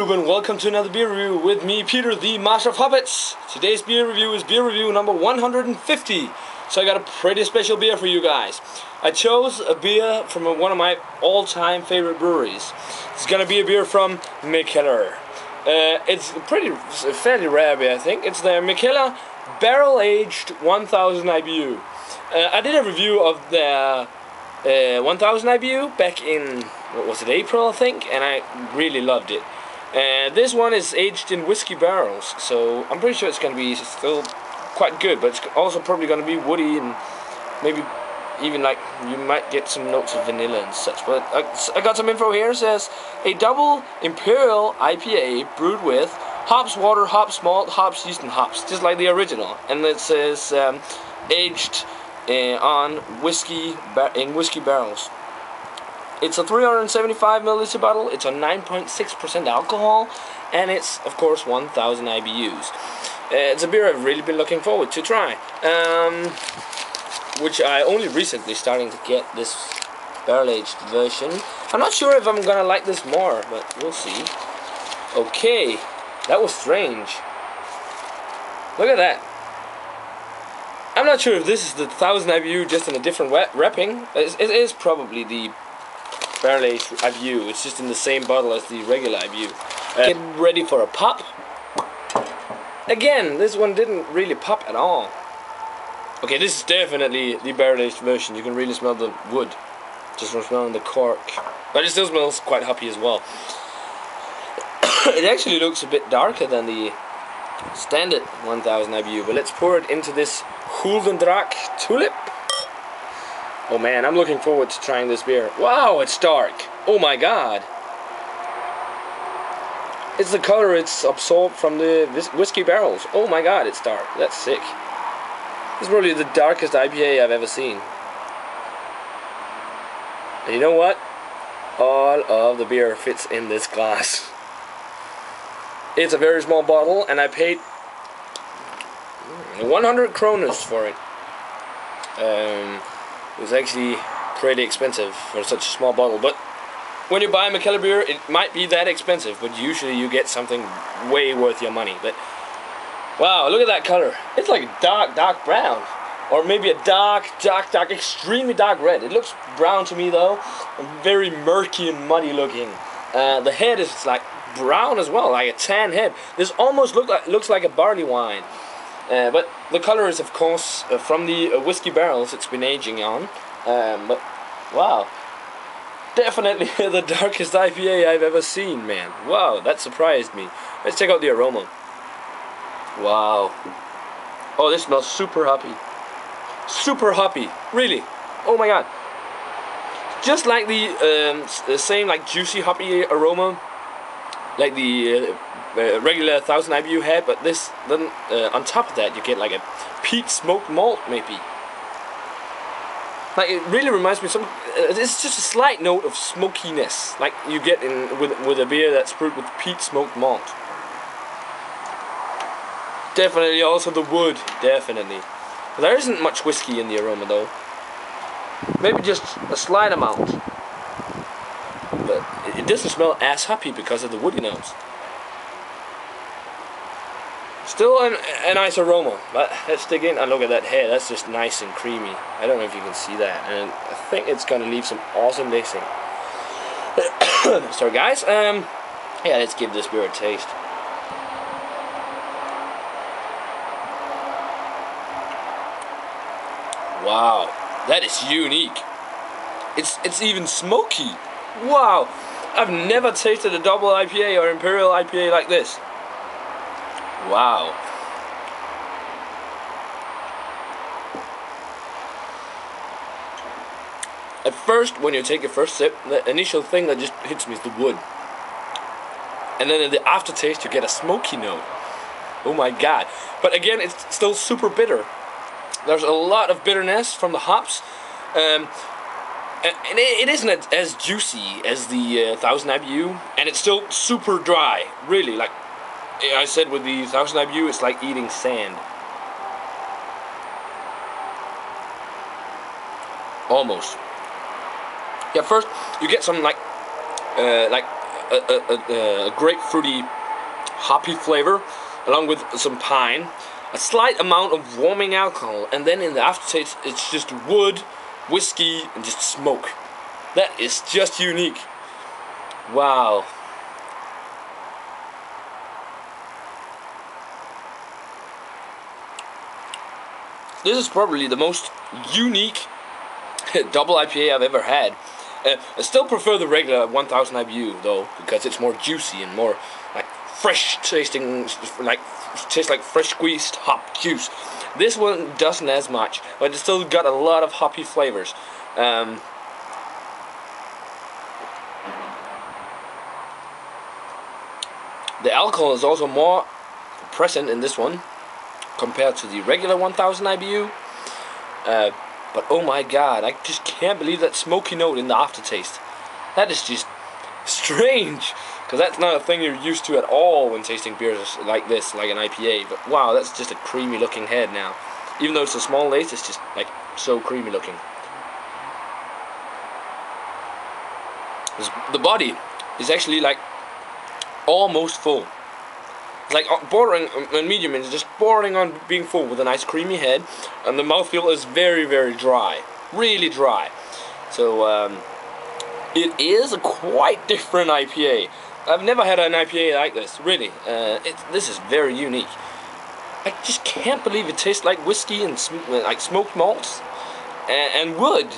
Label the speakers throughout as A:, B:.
A: YouTube, and welcome to another beer review with me, Peter, the Master of Hobbits. Today's beer review is beer review number 150. So I got a pretty special beer for you guys. I chose a beer from one of my all-time favorite breweries. It's gonna be a beer from Mikkeller. It's fairly rare beer, I think. It's the Mikkeller Barrel Aged 1000 IBU. I did a review of their 1000 IBU back in, what was it, April I think, and I really loved it. This one is aged in whiskey barrels, so I'm pretty sure it's going to be still quite good, but it's also probably going to be woody and maybe even like you might get some notes of vanilla and such. But I got some info here. It says a double imperial IPA brewed with hops, water, hops, malt, hops, yeast, and hops, just like the original. And it says aged on whiskey in whiskey barrels. It's a 375 milliliter bottle. It's a 9.6% alcohol, and it's of course 1000 IBUs. It's a beer I've really been looking forward to try, which I only recently starting to get this barrel-aged version. I'm not sure if I'm gonna like this more, but we'll see. Okay, that was strange. Look at that. I'm not sure if this is the 1000 IBU just in a different wrapping. It is probably the barrel-aged IBU. It's just in the same bottle as the regular IBU. Get ready for a pop. Again, this one didn't really pop at all. Okay, this is definitely the barrel-aged version. You can really smell the wood just from smelling the cork. But it still smells quite hoppy as well. It actually looks a bit darker than the standard 1000 IBU. But let's pour it into this Guldendraak Tulip. Oh man, I'm looking forward to trying this beer. Wow, it's dark. Oh my god. It's the color it's absorbed from the whiskey barrels. Oh my god, it's dark. That's sick. It's probably the darkest IPA I've ever seen. And you know what? All of the beer fits in this glass. It's a very small bottle, and I paid 100 kroners for it. It was actually pretty expensive for such a small bottle, but when you buy a Mikkeller beer, it might be that expensive, but usually you get something way worth your money. But wow, look at that color. It's like a dark brown, or maybe a dark, extremely dark red. It looks brown to me though, very murky and muddy looking. The head is like brown as well, like a tan head. This almost looks like a barley wine. But the color is of course from the whiskey barrels it's been aging on. But wow, definitely the darkest IPA I've ever seen, man. Wow, that surprised me. Let's check out the aroma. Wow. Oh, this smells super hoppy. Super hoppy, really. Oh my god. Just like the same like juicy hoppy aroma like the regular 1000 IBU had, but this then on top of that you get like a peat smoked malt maybe. Like it really reminds me of some. It's just a slight note of smokiness, like you get in with a beer that's brewed with peat smoked malt. Definitely also the wood, definitely. There isn't much whiskey in the aroma though. Maybe just a slight amount. But it doesn't smell as hoppy because of the woody notes. Still a nice aroma, but let's dig in and look at that hair. That's just nice and creamy. I don't know if you can see that, and I think it's gonna leave some awesome lacing. Sorry guys, yeah, let's give this beer a taste. Wow, that is unique. It's even smoky. Wow, I've never tasted a double IPA or imperial IPA like this. Wow. At first, when you take your first sip, the initial thing that just hits me is the wood. And then in the aftertaste, you get a smoky note. Oh my god. But again, it's still super bitter. There's a lot of bitterness from the hops. And it isn't as juicy as the 1000 IBU, and it's still super dry, really. Like I said, with the 1000 IBU, it's like eating sand. Almost. Yeah, first you get some like a grapefruity, hoppy flavor, along with some pine, a slight amount of warming alcohol, and then in the aftertaste, it's just wood, whiskey, and just smoke. That is just unique. Wow. This is probably the most unique double IPA I've ever had. I still prefer the regular 1000 IBU though, because it's more juicy and more like fresh tasting, like tastes like fresh squeezed hop juice. This one doesn't as much, but it's still got a lot of hoppy flavors. The alcohol is also more present in this one compared to the regular 1000 IBU. But oh my god, I just can't believe that smoky note in the aftertaste. That is just strange, because that's not a thing you're used to at all when tasting beers like this, like an IPA. But wow, that's just a creamy looking head now. Even though it's a small lace, it's just like so creamy looking. The body is actually like almost full. It's like bordering on medium, it's just bordering on being full with a nice creamy head, and the mouthfeel is very, very dry, really dry. So it is a quite different IPA. I've never had an IPA like this, really. This is very unique. I just can't believe it tastes like whiskey and like smoked malts and wood,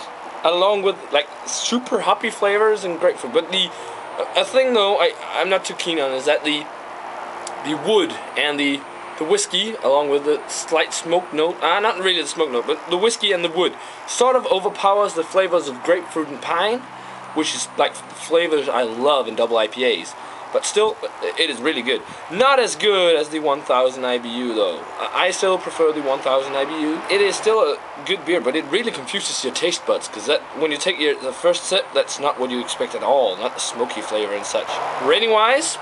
A: along with like super hoppy flavors and grapefruit. But a thing though I'm not too keen on is that the wood and the whiskey, along with the slight smoke note, not really the smoke note, but the whiskey and the wood, sort of overpowers the flavors of grapefruit and pine, which is like flavors I love in double IPAs. But still, it is really good. Not as good as the 1000 IBU though. I still prefer the 1000 IBU. It is still a good beer, but it really confuses your taste buds, because that when you take the first sip, that's not what you expect at all. Not the smoky flavor and such. Rating wise,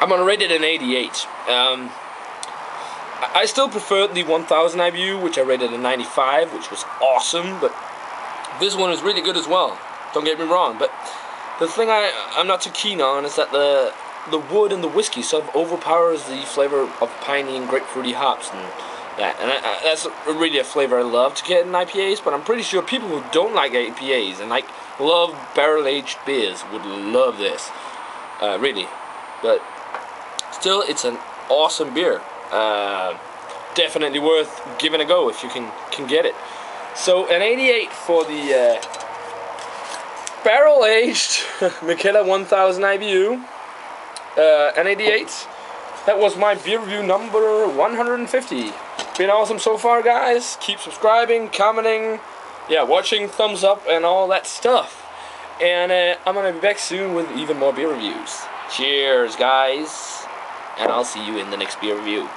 A: I'm gonna rate it an 88. I still prefer the 1000 IBU, which I rated a 95, which was awesome, but this one is really good as well. Don't get me wrong, but the thing I'm not too keen on is that the wood and the whiskey sort of overpowers the flavor of piney and grapefruity hops and that. And that's really a flavor I love to get in IPAs, but I'm pretty sure people who don't like IPAs and like love barrel-aged beers would love this, really. But still, it's an awesome beer. Definitely worth giving a go if you can get it. So an 88 for the barrel-aged Mikkeller 1000 IBU. An 88. That was my beer review number 150. Been awesome so far, guys. Keep subscribing, commenting, watching, thumbs up, and all that stuff. And I'm gonna be back soon with even more beer reviews. Cheers, guys. And I'll see you in the next beer review.